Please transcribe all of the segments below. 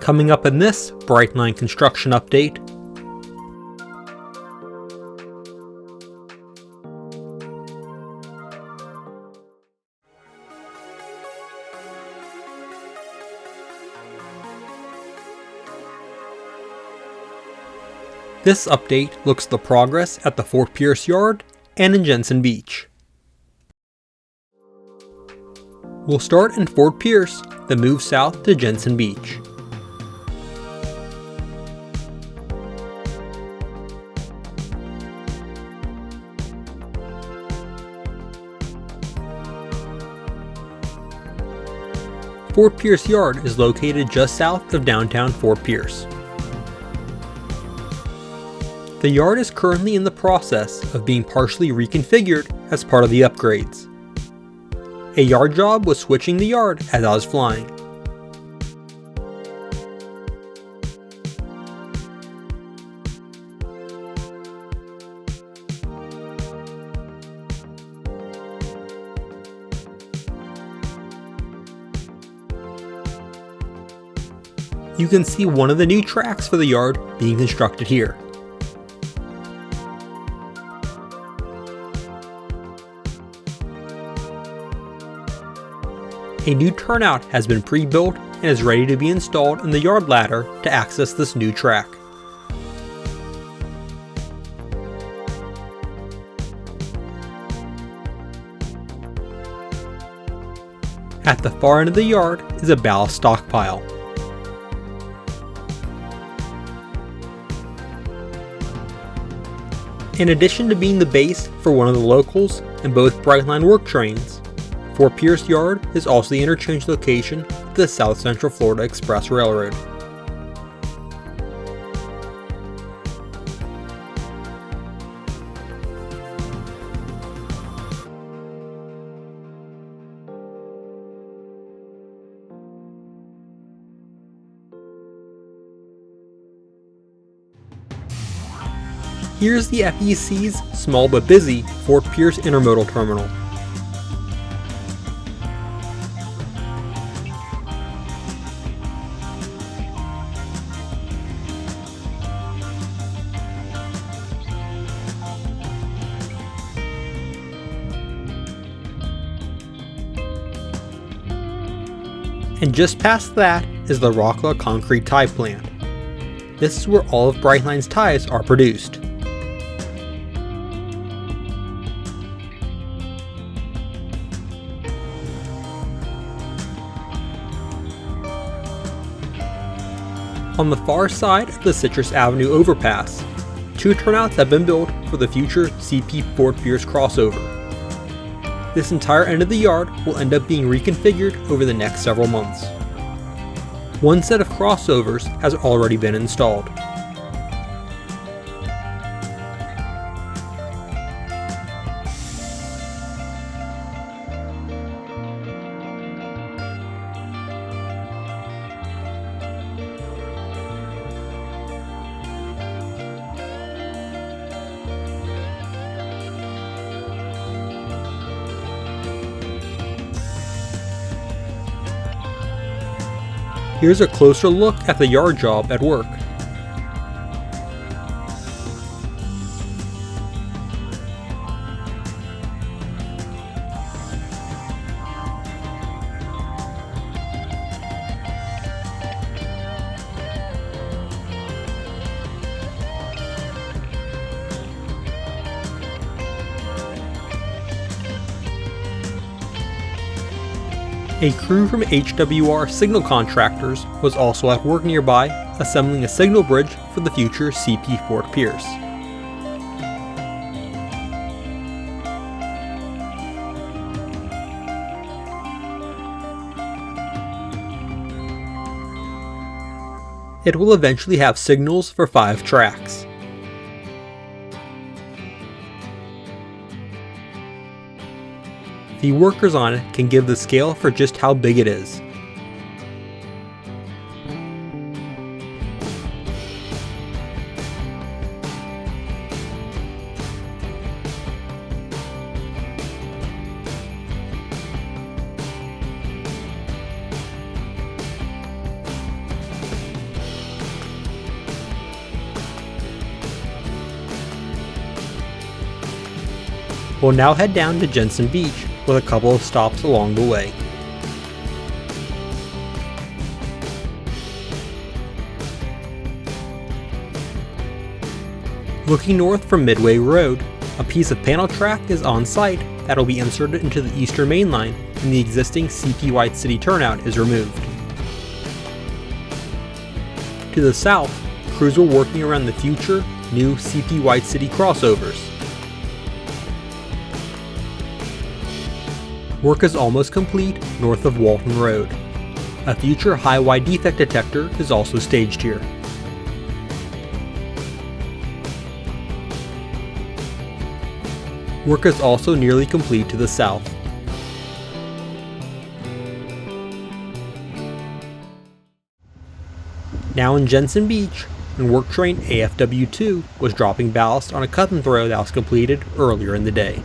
Coming up in this Brightline construction update, this update looks at the progress at the Fort Pierce Yard and in Jensen Beach. We'll start in Fort Pierce, then move south to Jensen Beach. Fort Pierce Yard is located just south of downtown Fort Pierce. The yard is currently in the process of being partially reconfigured as part of the upgrades. A yard job was switching the yard as I was flying. You can see one of the new tracks for the yard being constructed here. A new turnout has been pre-built and is ready to be installed in the yard ladder to access this new track. At the far end of the yard is a ballast stockpile. In addition to being the base for one of the locals and both Brightline work trains, Fort Pierce Yard is also the interchange location to the South Central Florida Express Railroad. Here's the FEC's small but busy Fort Pierce Intermodal Terminal. And just past that is the Rockla Concrete Tie Plant. This is where all of Brightline's ties are produced. On the far side of the Citrus Avenue overpass, two turnouts have been built for the future CP Fort Pierce crossover. This entire end of the yard will end up being reconfigured over the next several months. One set of crossovers has already been installed. Here's a closer look at the yard job at work. A crew from HWR Signal Contractors was also at work nearby, assembling a signal bridge for the future CP Fort Pierce. It will eventually have signals for 5 tracks. The workers on it can give the scale for just how big it is. We'll now head down to Jensen Beach with a couple of stops along the way. Looking north from Midway Road, a piece of panel track is on site that will be inserted into the eastern main line, and the existing CP White City turnout is removed. To the south, crews are working around the future, new CP White City crossovers. Work is almost complete north of Walton Road. A future high-wide defect detector is also staged here. Work is also nearly complete to the south. Now in Jensen Beach, and work train AFW2 was dropping ballast on a cut and throw that was completed earlier in the day.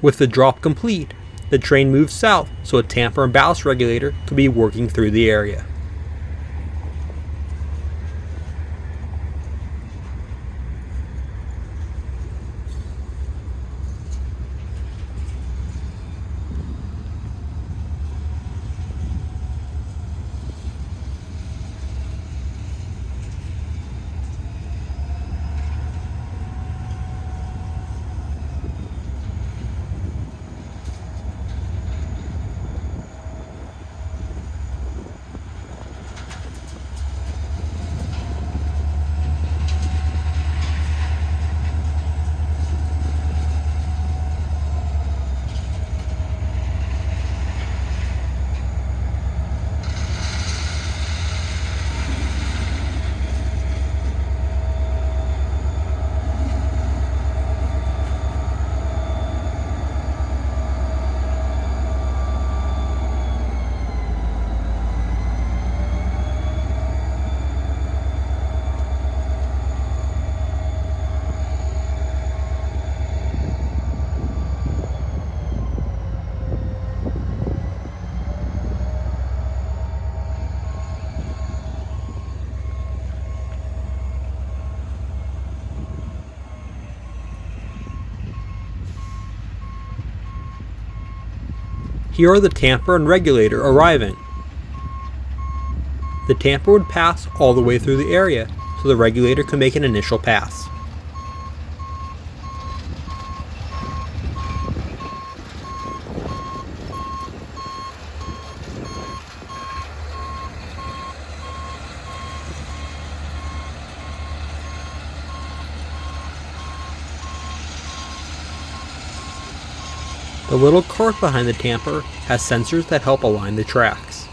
With the drop complete, the train moves south so a tamper and ballast regulator could be working through the area. Here are the tamper and regulator arriving. The tamper would pass all the way through the area, so the regulator can make an initial pass. The little cart behind the tamper has sensors that help align the tracks.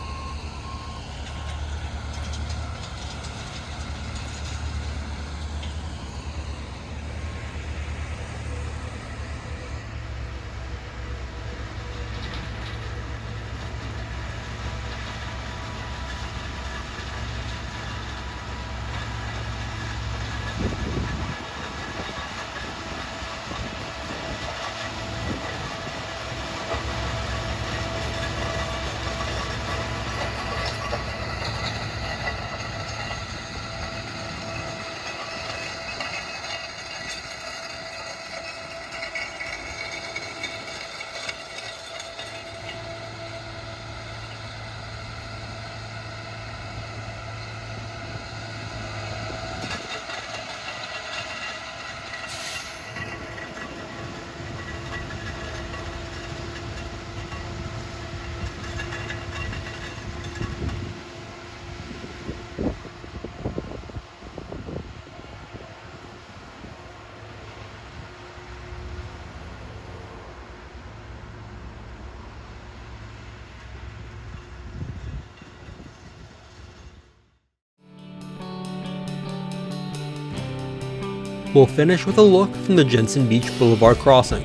We'll finish with a look from the Jensen Beach Boulevard crossing.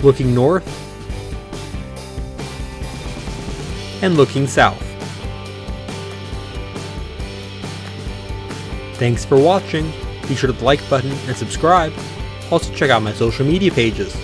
Looking north and looking south. Thanks for watching. Be sure to hit the like button and subscribe. Also check out my social media pages.